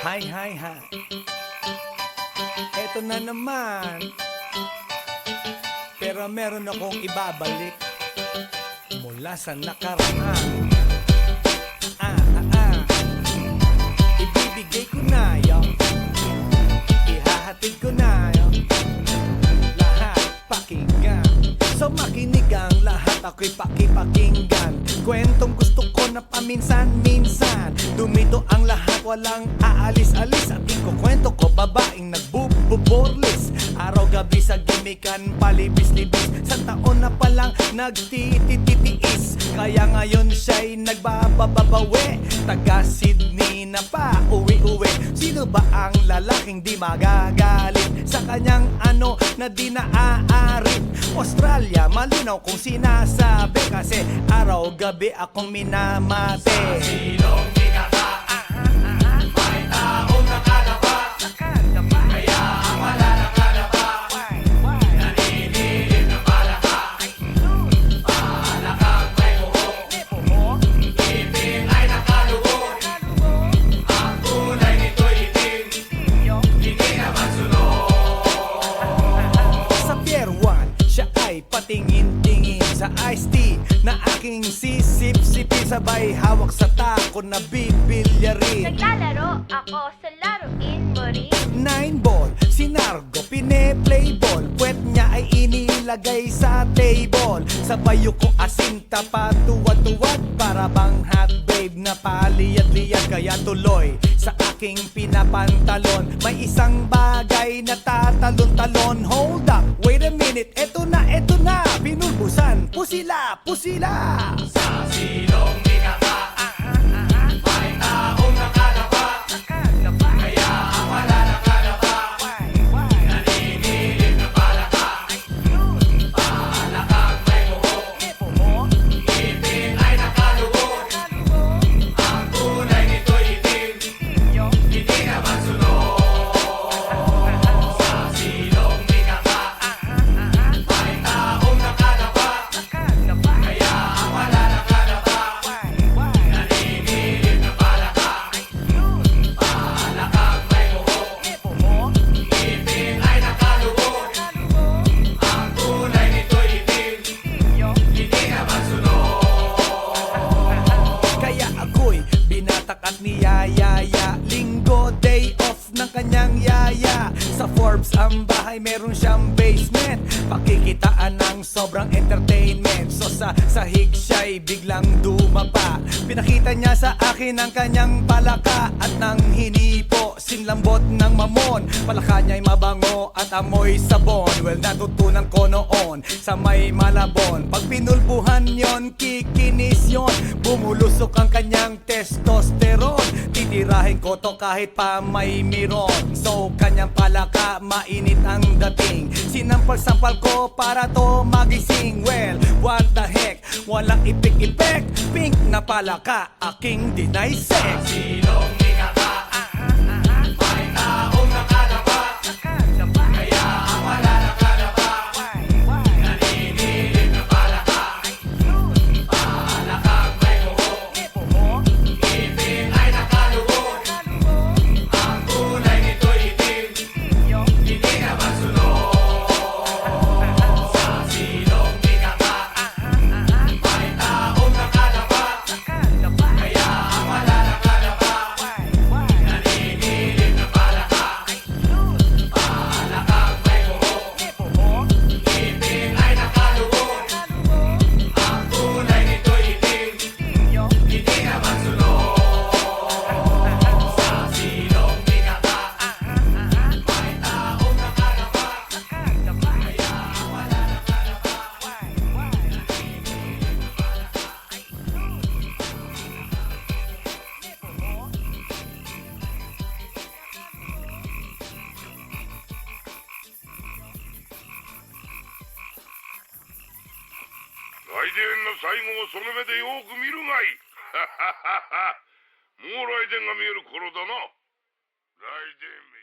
Hi, hi, hi. Eto na naman. Pero meron akong ibabalik mula sa nakaraan. Ibibigay ko na yo, ihahatid ko na yo, lahat pakinggan. So makinig ang lahat, ako'y pakipakinggan. Kwentong gusto ko na paminsan-minsan. Dumito ang lahat, walang aalis-alis. At ikukwento ko, babaeng nagbububorlis. Araw-gabi sa gimikan, palibis-libis. Sa taon na palang nagtititiis. Kaya ngayon siya'y nagbababawi. Taga Sydney na pa, uwi-uwi. Sino ba ang lalaking di magagalit sa kanyang ano na di naaarit? Australia, malinaw kung sinasabi. Kasi araw-gabi akong minamate. Sa silong di kaka, may taong nakalapa. Kaya ang wala nakalapa, naninilig ng palaka. Palakang may buhok, ngipin ay nakalubog. Ang kulay nito'y itim, hindi naman sunog. Sa Pier 1, siya ay patingin-tingin sa iced tea na aking sisip-sipin. Sabay hawak sa tako na bibilyarin. Naglalaro ako sa laruin mo rin. 9 ball, si Nargo pine-play ball. Puwet niya ay inilagay sa table. Sabay ko asinta pa tuwad-tuwad. Para bang hot babe na paliyad-liyad. Kaya tuloy sa aking pinapantalon may isang bagay na tatalon-talon. Hold up, wait a minute, eto na, binulbusan, pusila, pusila. Sa silong di kaka, may taong nakalapa. Kaya ang wala nakalapa, naninilig ng palaka. Palakang may buhok, ngipin ay nakalubog. Ang kulay nito'y itim, hindi naman sunog. Sa silong di kaka, may taong nakalapa. Kaya ang wala nakalapa, naninilig ng palaka. Palakang may buhok, ngipin ay nakalubog. Ang kulay nito'y itim, hindi naman sunog. Kaya ako'y binatak at niyayaya. Linggo, day off ng kanyang yaya. Sa Forbes ang bahay, meron siyang basement. Pakikitaan ng sobrang entertainment. So sa sahig siya'y biglang dumapa. Pinakita niya sa akin ang kanyang palaka. At nang hinipo, sinlambot ng mamon. Palaka niya'y mabango at amoy sabon. Well, natutunan ko noon sa may Malabon. Pag pinulbuhan yon, kikinis yon. Bumulusok ang kanyang testosterone. Titirahin ko to kahit pa may miron. So kanyang palaka, mainit ang dating. Sinampal-sampal ko para to magising. Well, what the heck, walang ipik-ipek. Pink na palaka, aking dinaysek. Silong di kaka, may taong nakalapa. Kaya ang wala nakalapa, naninilig ng palaka. Palakang may buhok, ngipin ay nakalubog. Ang kulay nito'y itim, hindi naman sunog. Sa silong di kaka, may taong nakalapa. Kaya ang wala nakalapa, naninilig ng palaka. Palakang may buhok, ngipin ay nakalubog. Ang kulay nito'y itim, hindi naman sunog. Sa silong di kaka, may taong nakalapa. Kaya ang wala nakalapa, naninilig ng palaka.来電の最後をその目でよく見るがいい。もう来電が見える頃だな。来電め。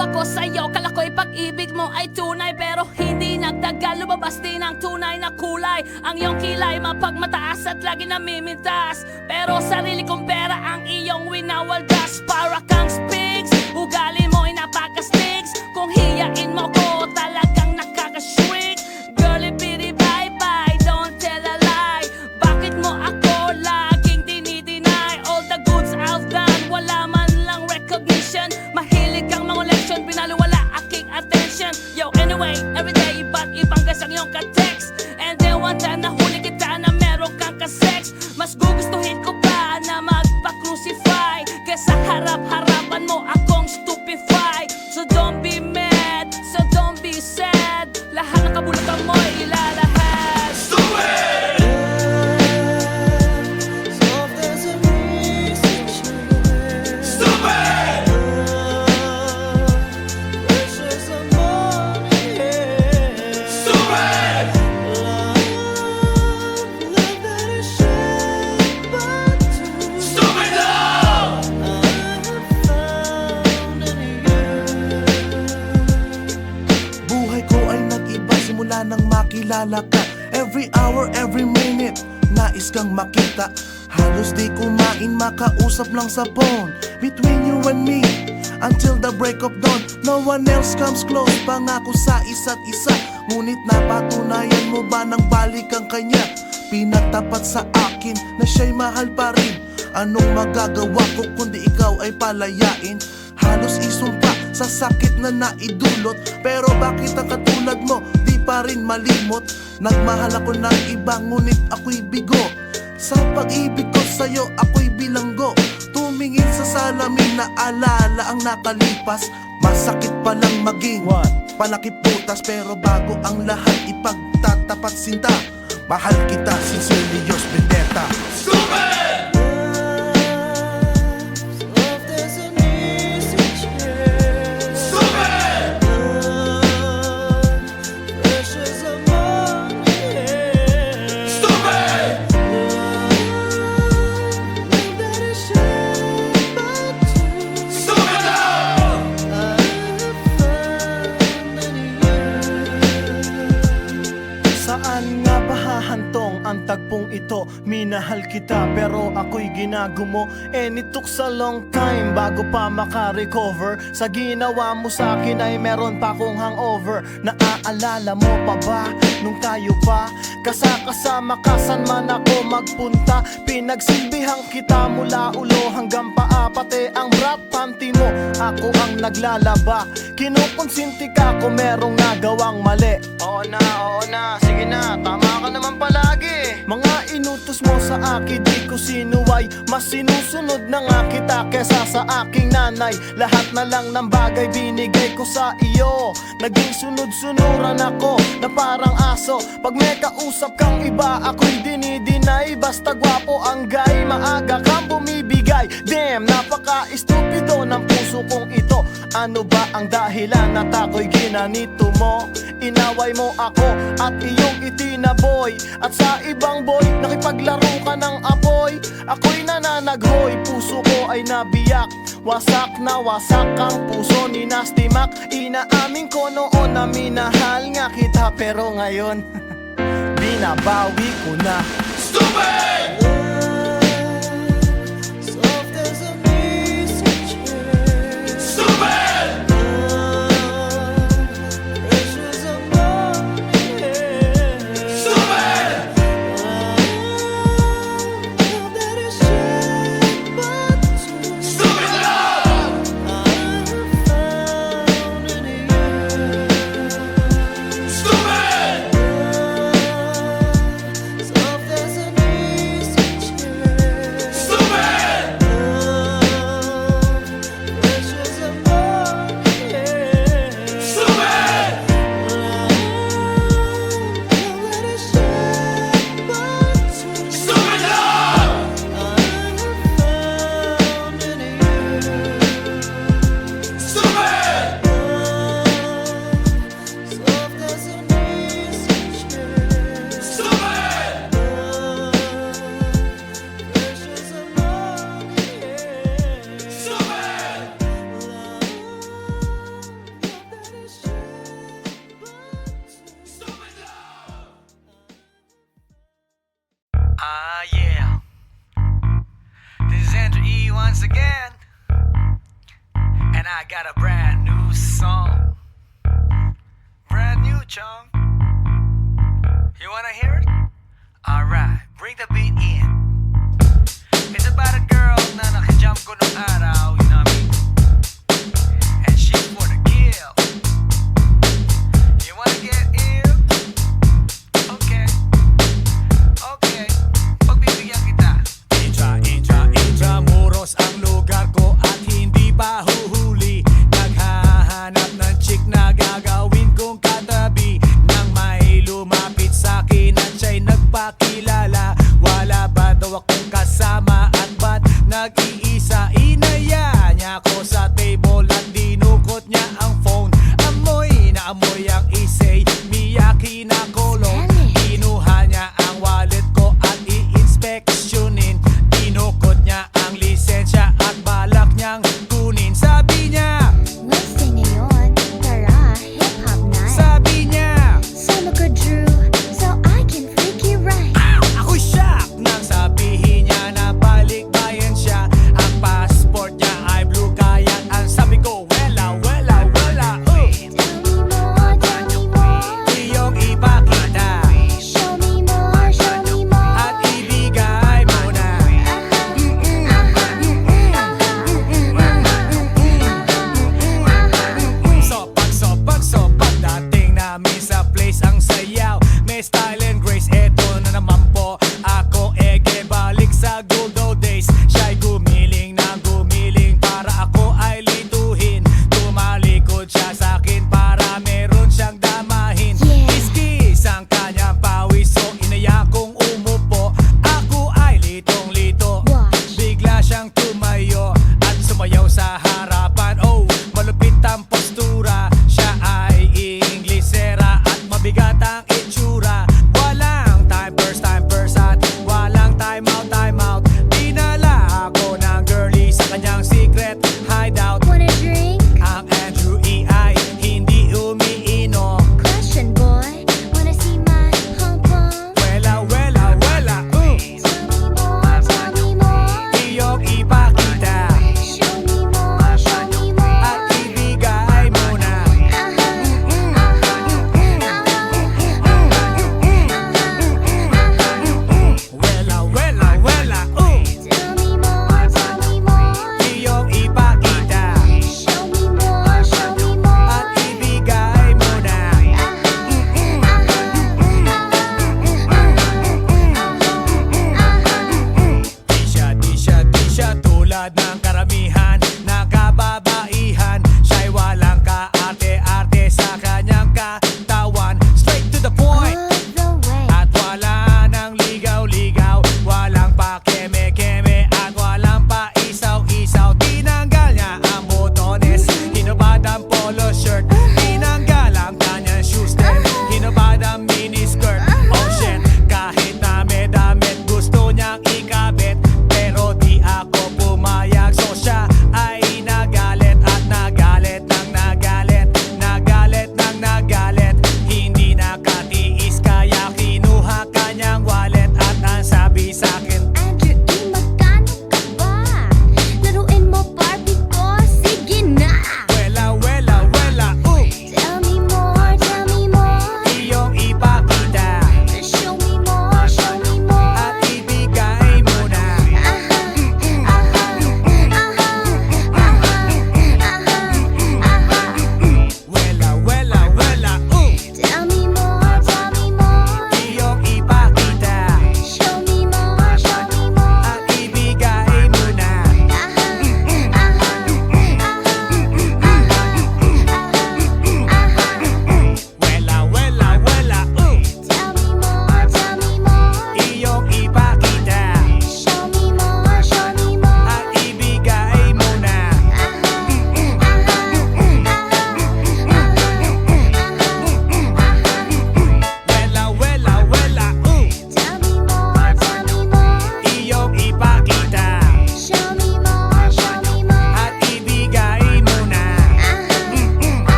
ako sa'yo. Kala ko'y pag-ibig mo ay tunay, pero hindi nagtagal, lumabas din ang tunay na kulay. Ang iyong kilay mapagmataas at lagi namimintas, pero sarili kong pera ang iyong winawaldas. Para kang spigs, ugali mo'y napakastigs. Kung hiyain mo ko, talagang nakakashriek. Girlie bitty bye bye, don't tell a lie. Bakit mo ako laging dinideny? All the goods I've done, wala man lang recognition. Mahilig kang mga leksyon, binaliwala aking attention. Yo, anyway, everyday iba't ibang gas ang iyong ka-text. And then one time nahuli kita na meron kang ka-sex. Mas gugustuhin ko pa na magpa-crucify kesa harap-harapan mo akong stupefy. So don't be mad, so don't be sad. Lahat ng kabulutan mo'y ilalahad. Stupid! Stupid! Stupid! Stupid love! Buhay ko ay nag-iba simula nang makilala ka. Every hour, every minute, nais kang makita. Halos di kumain, makausap lang sa phone. Between you and me, until the break of dawn. No one else comes close, pangako sa isa't isa. Ngunit napatunayan mo ba nang balik ang kanya? Pinagtapat sa akin na siya'y mahal pa rin. Anong magagawa ko kundi ikaw ay palayain? Halos isumpa sa sakit na naidulot, pero bakit ang katulad mo di pa rin malimot? Nagmahal ako ng iba ngunit ako'y bigo. Sa pag-ibig ko sa'yo ako'y bilanggo. Tumingin sa salamin na alala ang nakalipas. Masakit palang maging palakip butas, pero bago ang lahat ipagtatapat sinta. Mahal kita, sincerely yours, Vendetta. Stupid! Stupid! Stupid! Stupid love! Saan nga ba hahantong ang tagpong ito? Minahal kita pero ako'y ginagumo. And it took a long time bago pa makarecover. Sa ginawa mo sa akin ay meron pa akong hangover. Naaalala mo pa ba nung tayo pa kasama ka, saan man ako magpunta? Pinagsilbihang kita mula ulo hanggang paa, pati ang bra panty mo ako ang naglalaba. Kinukonsinti ka kung merong nagawang mali. Oo na, sige na, tama ka naman palagi. Mga inutos mo sa akin di ko sinuway. Mas sinusunod na nga kita kesa sa aking nanay. Lahat na lang ng bagay binigay ko sa iyo. Naging sunod-sunuran ako na parang aso. Pag may kausap kang iba ako'y dinidinay. Basta gwapo ang guy, maaga kang bumibigay. Damn, napaka-estupido ng puso kong ito. Ano ba ang dahilan at ako'y ginanito mo? Inaway mo ako at iyong itinaboy. At sa ibang boy, nakipaglaro ka ng apoy. Ako'y nananaghoy, puso ko ay nabiyak. Wasak na wasak ang puso ni Nasty Mac. Inaamin ko noon na minahal nga kita, pero ngayon binabawi ko na. Stupid! Stupid! Stupid! Stupid love! Stupid! Yeah. This is Andrew E once again. And I got a brand new song. Brand new, chong. You wanna hear it? Alright, bring the beat in. It's about a girl na nakijump ko nung araw, you know what I mean? And she's for the kill. You wanna get ill? Okay. Okay. Pagbibigyan kita. Intramuros ang lugar ko at hindi pa huhuli. Naghahanap ng chick na gagawin kong katabi. Nang may lumapit sa'kin at siya'y nagpakilala. Wala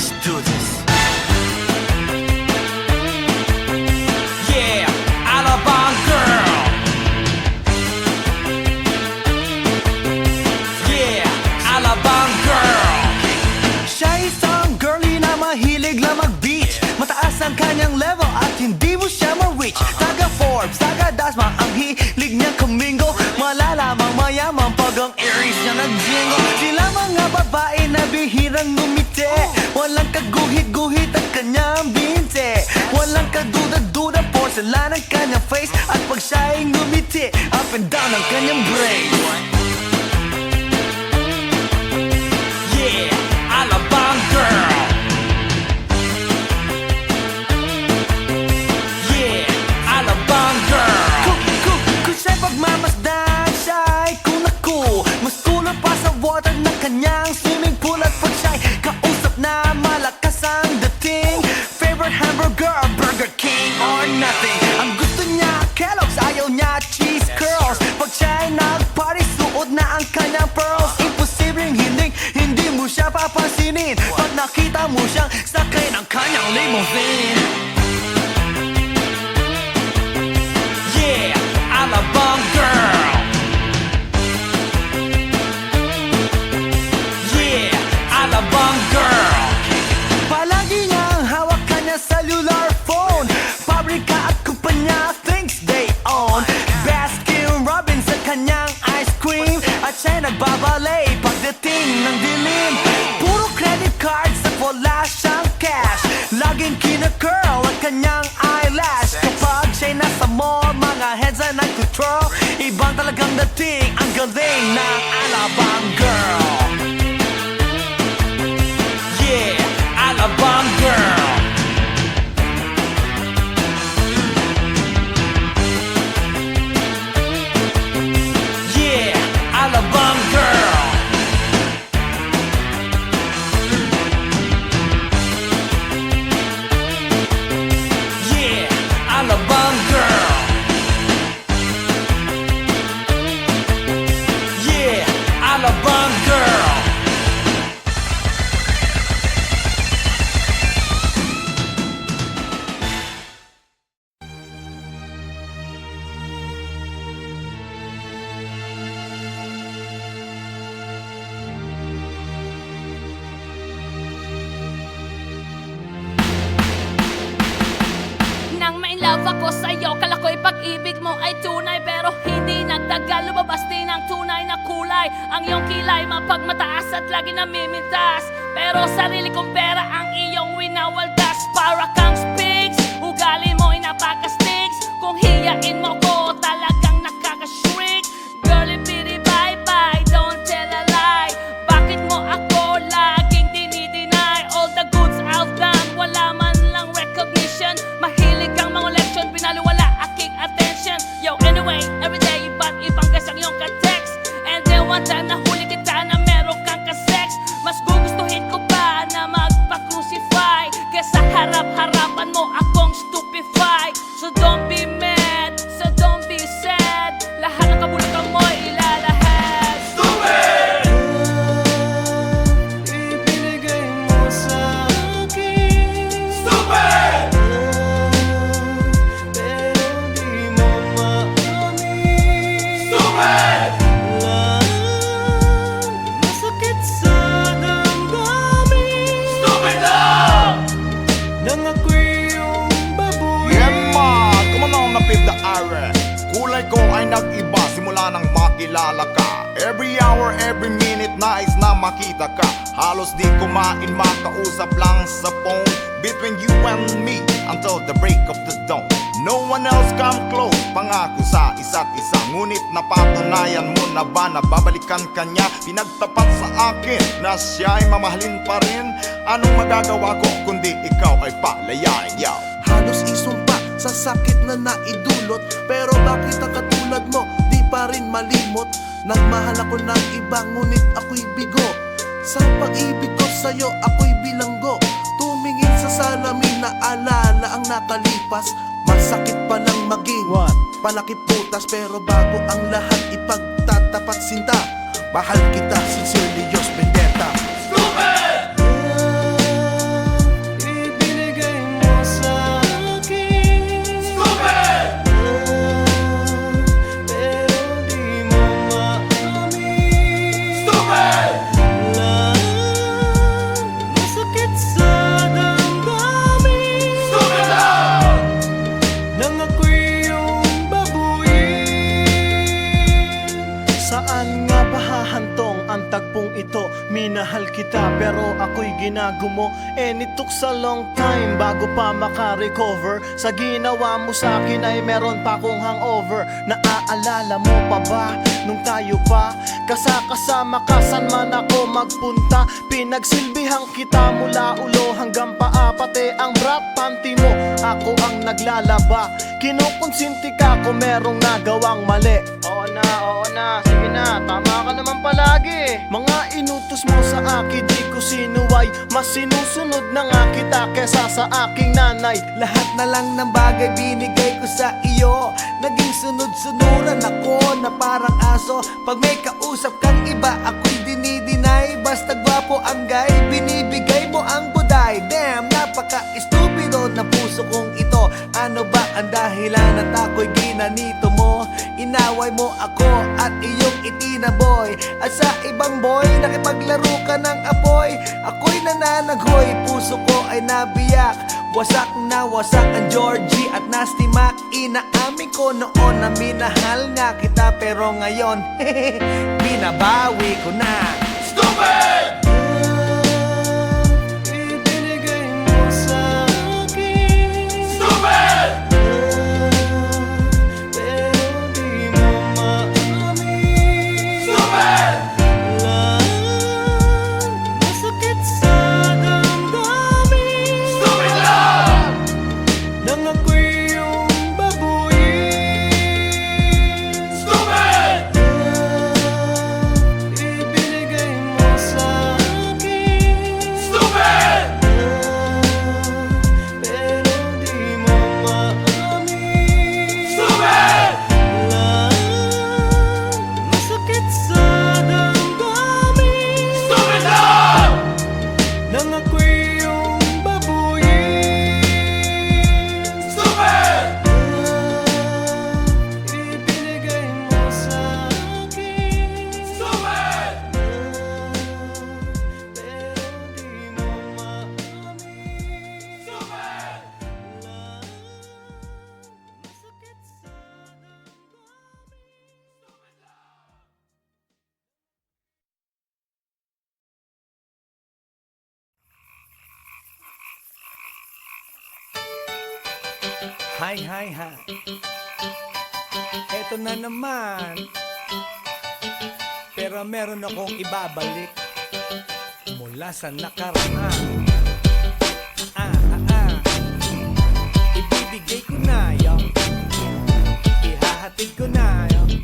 Let's do this. Yeah, Alabang girl. Yeah, Alabang girl. Siya isang girlie na mahilig lang mag-beach. Mataas ang kanyang level at hindi mo siya ma-reach. Taga Forbes, taga Dasma, ang hilig niyang kumingo. Malalamang mayaman pag ang earrings niya nag-jingle. Sila mga babae na bihirang ngumiti. Walang kaguhit-guhit ang kanyang binte. Walang kaduda-duda porcelain ang kanyang face. At pag siya'y ngumiti, up and down ang kanyang brain. Yeah, Alabang girl. Yeah, Alabang girl. Kung siya'y pagmamasdan, siya'y kunaku. Mas kulang pa sa water ng kanyang swimming pool. At pag siya'y kausap na malakas ang dating, favorite hamburger, Burger King or nothing. Ang gusto niya Kellogg's, ayaw niya cheese curls. Pag siya'y nag-party, suot na ang kanyang pearls. Imposibleng hindi mo siya papansinin pag nakita mo siyang sakay ng kanyang limousine. Yeah, Alabang girl. Yeah, Alabang girl. Palagi niyang hawak kanya cellular phone. Pabrika at kumpanya thinks they own. Baskin Robbins sa kanyang ice cream. At siya'y nagbabalay pagdating ng dilim. Puro credit cards at wala siyang cash. Laging kina-curl ang kanyang eyelash. Kapag siya'y nasa mall, mga heads ay nag-control. Ibang talagang dating, ang galing ng Alabang girl. Yeah, Alabang girl. Yeah, Alabang girl. Yeah, Alabang girl. Yeah, Alabang girl. Nang ma-inlove ako sa'yo, kala ko'y pag-ibig mo ay tunay. Pero hindi nagtagal, lumabas din ang tunay na kulay. Ang iyong kilay mapagmataas at lagi namimintas. Pero sarili kong pera ang iyong winawaldas. Para kang spigs, ugali mo'y napaka-sticks. Kung hiyain mo ko, talagang nakaka-shrink. Girlie, pity, bye-bye, don't tell a lie. Bakit mo ako laging dinideny? All the goods I've done, wala man lang recognition. Mahilig kang mga leksyon, pinaliwala aking attention. Yo, anyway, everyday, ba't ibang gas ang iyong ka-text? And then one time nahuli kita na meron kang ka-sex. Mas gugustuhin ko pa na magpa-crucify kesa harap-harapan mo akong stupefy. So don't be mad, so don't be sad. Lahat ng kabulutan mo ilalahad. Ibinigay mo sa akin. Stupid! Pero di mo maamin. Stupid! Masakit sa damdamin. Stupid lang! Nang ako'y iyong baboy. Yeah man, kumanong na fifth the hour. Kulay ko ay nag-iba simula nang makilala ka. Every hour, every minute nais na makita ka. Halos di kumain, makausap lang sa phone. Between you and me until the break of the dawn. No one else come close, pangako sa isa't isa. Ngunit napatunayan mo na ba na babalikan ka niya? Pinagtapat sa akin na siya ay mamahalin pa rin. Anong magagawa ko kundi ikaw ay palayain yaw? Halos isumpa sa sakit na naidulot. Pero bakit ang katulad mo di pa rin malimot? Nagmahal ako ng iba ngunit ako'y bigo. Sa pag-ibig ko sa'yo ako'y bilanggo. Tumingin sa salamin na alala ang nakalipas. Masakit palang maging palakip butas. Pero bago ang lahat ipagtatapat sinta. Mahal kita sincerely, Diyos Vendetta. Stupid! pero ako'y ginagumo. And it took a long time bago pa makarecover. Sa ginawa mo sa akin ay meron pa akong hangover. Naaalala mo pa ba nung tayo pa kasama ka saan man ako magpunta? Pinagsilbihang kita mula ulo hanggang paa, pati ang bra panty mo ako ang naglalaba. Kinukonsinti ka kung merong nagawang mali. Oo na, sige na, tama ka naman palagi. Mga inutos mo sa akin di ko sinuway, mas sinusunod na nga kita kesa sa aking nanay. Lahat na lang ng bagay binigay ko sa iyo. Naging sunod-sunuran ako na parang aso. Pag may kausap kang iba, ako'y dinidinay. Basta gwapo ang guy, binibigay mo ang buday. Damn, napaka-estupido na puso kong ito. Ano ba ang dahilan at ako'y ginanito mo? Inaway mo ako at iyong itinaboy. At sa ibang boy, nakipaglaro ka ng apoy. Ako'y nananaghoy, puso ko ay nabiyak. Wasak na wasak ang Georgie at Nasty Mac. Inaamin ko noon na minahal nga kita, pero ngayon, binabawi ko na. Stupid! Ibinigay mo sa akin, Stupid! pero di mo maamin. Stupid! Masakit sa damdamin Stupid lang! nang ako'y iyong babuyin. Stupid! Ibinigay mo sa akin, Stupid! pero di mo maamin. Stupid! Masakit sa damdamin Stupid lang! nang ako'y iyong babuyin. Stupid! Ibinigay mo sa akin, Stupid! pero di mo maamin. Stupid! Masakit sa Hi. Eto na naman. Pero meron akong ibabalik mula sa nakaraan. Ibibigay ko na yun. Ihahatid ko na yun.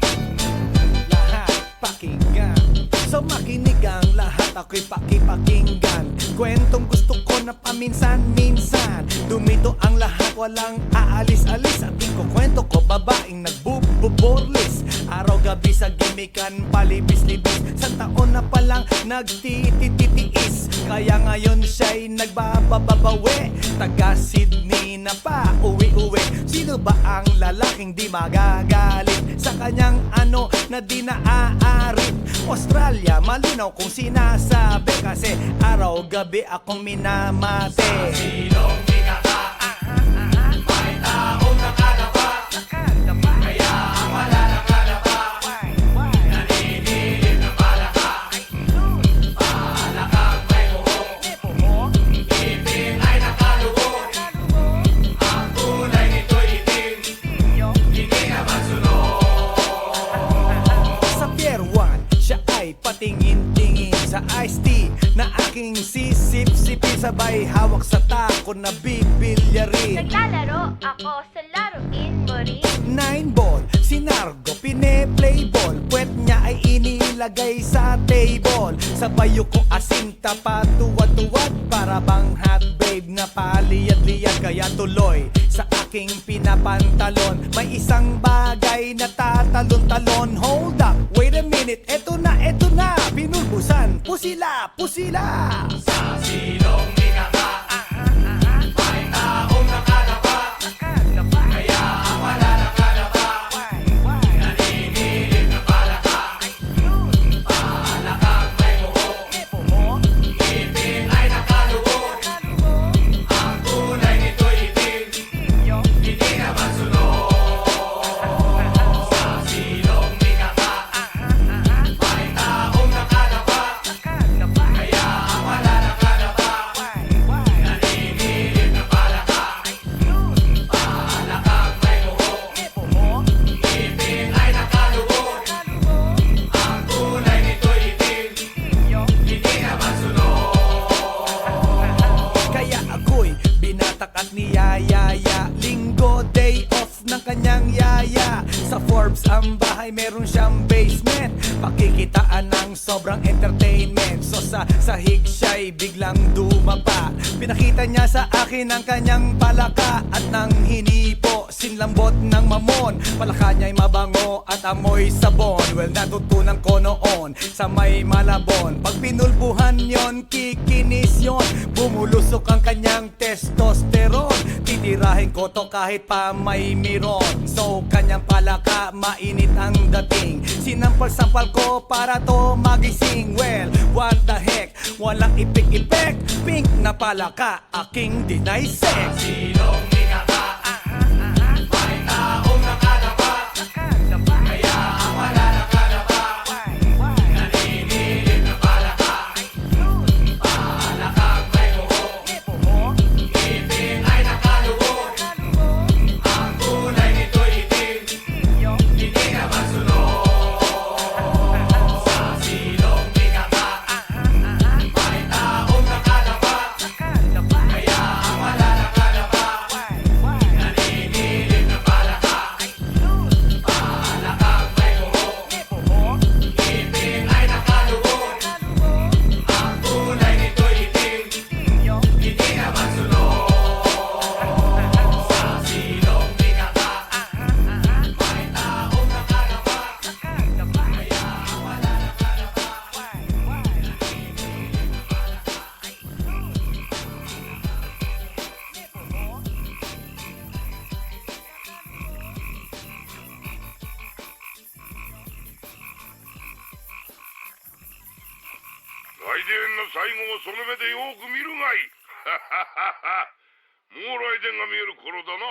Lahat pakinggan. So makinig ang lahat, ako'y pakipakinggan. Kwentong gusto ko na paminsan-minsan. Dumito ang lahat, walang aalis-alis. At ikukwento ko, babaeng nagbububorlis. Araw-gabi sa gimikan, palibis-libis. Sa taon na palang nagtititiis. Kaya ngayon siya'y nagbababawi. Taga Sydney na pa, uwi-uwi. Sino ba ang lalaking di magagalit sa kanyang ano na di naaarit? Australia, malinaw kung sinasabi, kasi araw-gabi akong minamate. Silong di kaka, may taong nakalapa, kaya ang malalakalapa, naninilig na palaka, palakang may buhok, ipin ay nakalubog, ang kulay nito'y itim, hindi naman sunog. Sa Pier 1, siya ay patingin-tingin sa iced tea na aking sisip-sipin. Sabay hawak sa tako na bibilyarin. Naglalaro ako sa laruin mo rin. 9-ball, si Nargo pine-playball. Puwet niya ay inilagay sa table. Sabay ko asinta patuwad-tuwad, para bang hot babe na paliyad-liyad. Kaya tuloy sa aking pinapantalon may isang bagay na tatalon-talon. Hold up, wait a minute, eto na, pinulbusan. Pusila! Sa silong di kaka, may taong nakalapa, kaya ang malalakalapa, naninilig na palaka, palakang may buhok, ipin ay nakalubog, ang kulay nito'y itim, hindi naman sunog. Sa silong di kaka, may taong nakalapa, kaya ang malalakalapa, ang bahay, meron siyang basement. Pakikitaan ng sobrang entertainment. So sa sahig siya'y biglang dumapa. Pinakita niya sa akin ang kanyang palaka at nang hinipo, sinlambot ng mamon. Palaka niya'y mabango at amoy sabon. Well, natutunan ko noon sa may Malabon. Pag pinulbuhan yon, kikinis yon. Bumulusok ang kanyang testosterone. Titirahin ko to kahit pa may miron. So kanyang palaka, mainit ang dating. Sinampal-sampal ko para to magising. Well, what the heck, walang ipik-ipek. Pink na palaka, aking deny sex. Silong ikaka, may taong nakadapa, kaya ang wala nakadapa. Naninilig na palaka, palakang may buho, ngipin ay nakalubog. Ang kulay nito'y itim, hindi naman sunog. Sa silong ikaka, may taong nakadapa, kaya ang wala nakadapa. Naninilig na palaka, palakang may buho, ngipin ay nakalubog. Ang kulay nito'y itim, hindi naman sunog. Sa silong ikaka, may taong nakadapa, kaya ang wala nakadapa.来電の最後をその目でよく見るがいい。もう来電が見える頃だな。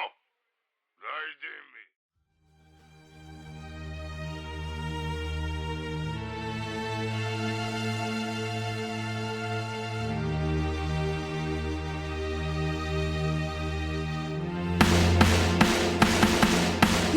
来電め。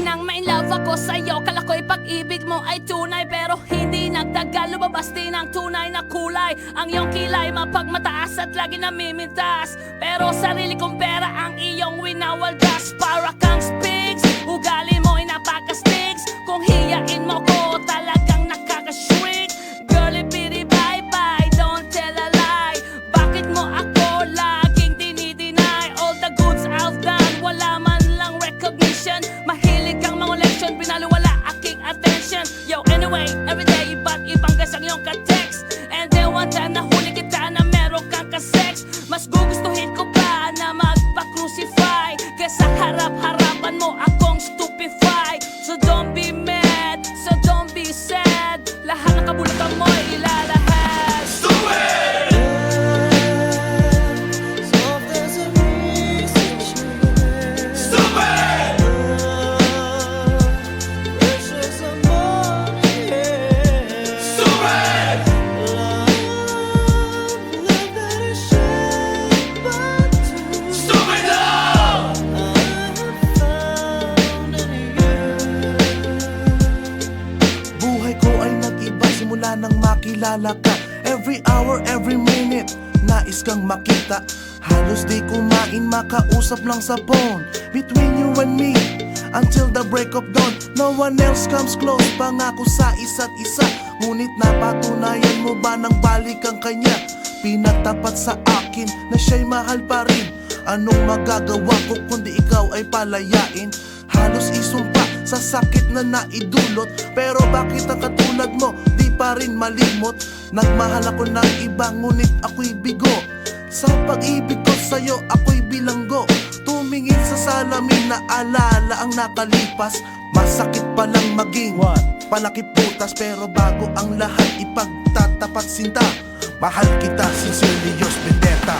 Nang ma-inlove ako sa'yo, kala ko'y pag-ibig mo ay tunay. Pero hindi nagtagal, lumabas din ang tunay na kulay. Ang iyong kilay mapagmataas at lagi namimintas. Pero sarili kong pera ang iyong winawaldas. Para kang spigs, ugali mo'y napaka-stigs. Kung hiyain mo ko, talagang nakaka-shrink. Girlie, bitty, bye-bye, don't tell a lie. Bakit mo ako laging dinideny? All the goods I've done, wala man lang recognition. Mahilig kang mga leksyon, pinaliwala aking attention. Yo, anyway, everyday, ba't ibang gas ang iyong ka-text? And then one time, nahuli kita na meron kang ka-sex. Mas gugustuhin ko pa na magpa-crucify kesa harap-harapan mo akong stupefy. So don't be mad, so don't be sad. Lahat ng kabulutan mo ilalahad. Buhay ko ay nag-iba simula nang makilala ka. Every hour, every minute, nais kang makita. Halos di kumain, makausap lang sa phone. Between you and me, until the break of dawn. No one else comes close, pangako sa isa't isa. Ngunit napatunayan mo ba nang balik ang kanya? Pinatapat sa akin na siya'y mahal pa rin. Anong magagawa ko kundi ikaw ay palayain? Halos isumpa sa sakit na naidulot. Pero bakit ang katulad mo di pa rin malimot? Nagmahal ako ng iba ngunit ako'y bigo. Sa pag-ibig ko sa'yo ako'y bilanggo. Tumingin sa salamin na alala ang nakalipas. Masakit palang maging palakip butas. Pero bago ang lahat ipagtatapat sinta. Mahal kita, sincerely, Diyos Vendetta.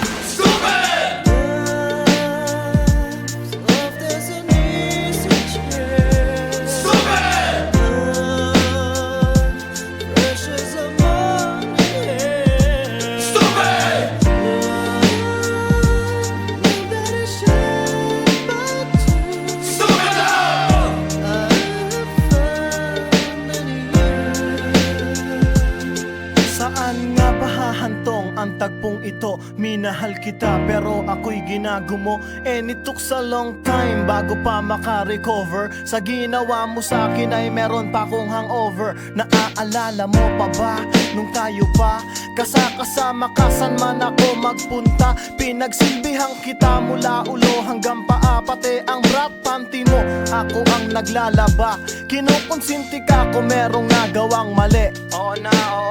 Saan nga ba hahantong ang tagpong ito? minahal kita pero ako'y ginagumo. And it took a long time bago pa makarecover. Sa ginawa mo sa akin ay meron pa akong hangover. Naaalala mo pa ba nung tayo pa kasama ka saan man ako magpunta? Pinagsilbihang kita mula ulo hanggang paa, pati ang rap panty mo ako ang naglalaba. Kinukonsinti ka kung merong nagawang mali. Oo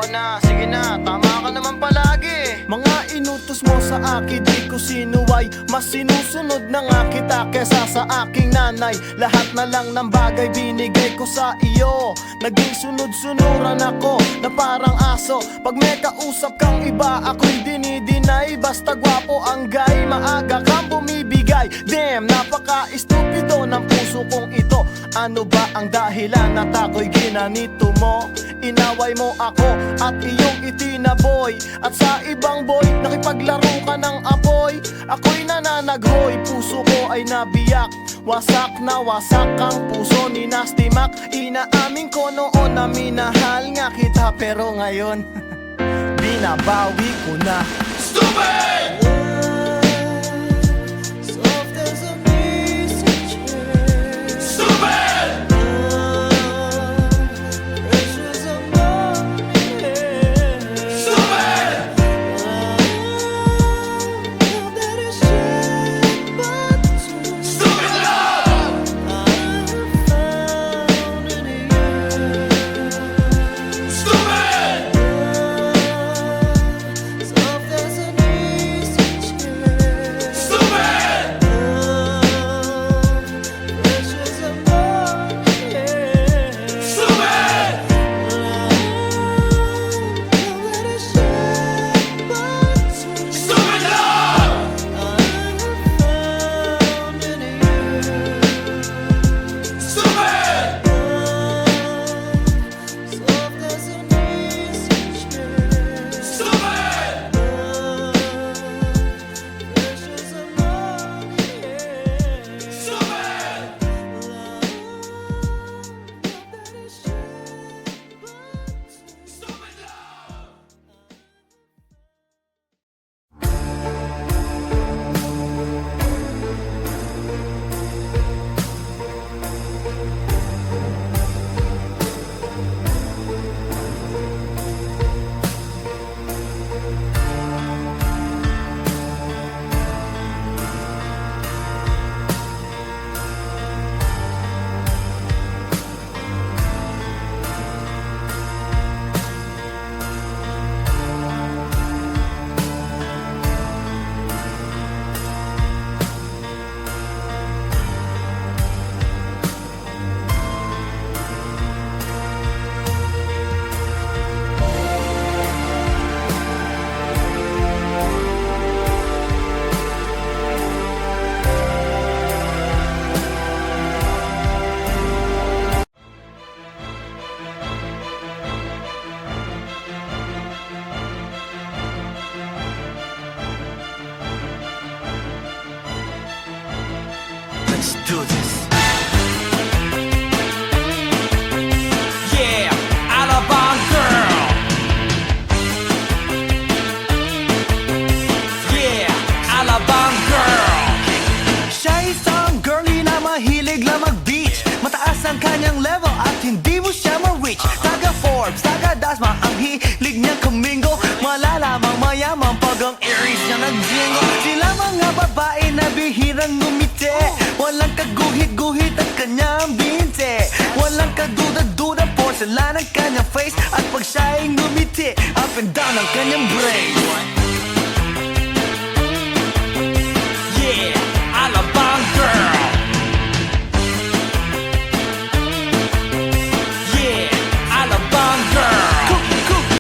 na, sige na, tama ka naman palagi. Mga inutos mo sa akin di ko sinuway, mas sinusunod na nga kita kesa sa aking nanay. Lahat na lang ng bagay binigay ko sa iyo, naging sunod-sunuran ako na parang aso. Pag may kausap kang iba ako'y dinidinay, basta gwapo ang guy, maaga kang bumibigay. Damn, napaka-estupido ng puso kong ito. Ano ba ang dahilan at ako'y ginanito mo? Inaway mo ako at iyong itinaboy, at sa ibang boy nakipaglaro ka ng apoy. Ako'y nananaghoy, puso ko ay nabiyak. Wasak na wasak ang puso ni Nasty Mac. Inaamin ko noon na minahal nga kita, pero ngayon binabawi ko na. Stupid! Stupid! Let's do this. Yeah, Alabang girl. Yeah, Alabang girl. Siya isang girlie na mahilig lang mag-beach. Mataas ang kanyang level at hindi mo siya ma-reach. Taga Forbes, taga Dasma, ang hilig niyang kumingo. Malalamang mayaman pag ang Aries niya nag-jingo. Sila mga babae na bihirang ngumiti, walang kaguhit-guhit ang kanyang binte. Walang kaduda-duda, porcelain ang kanyang face. At pag siya ay ngumiti, up and down ang kanyang brain.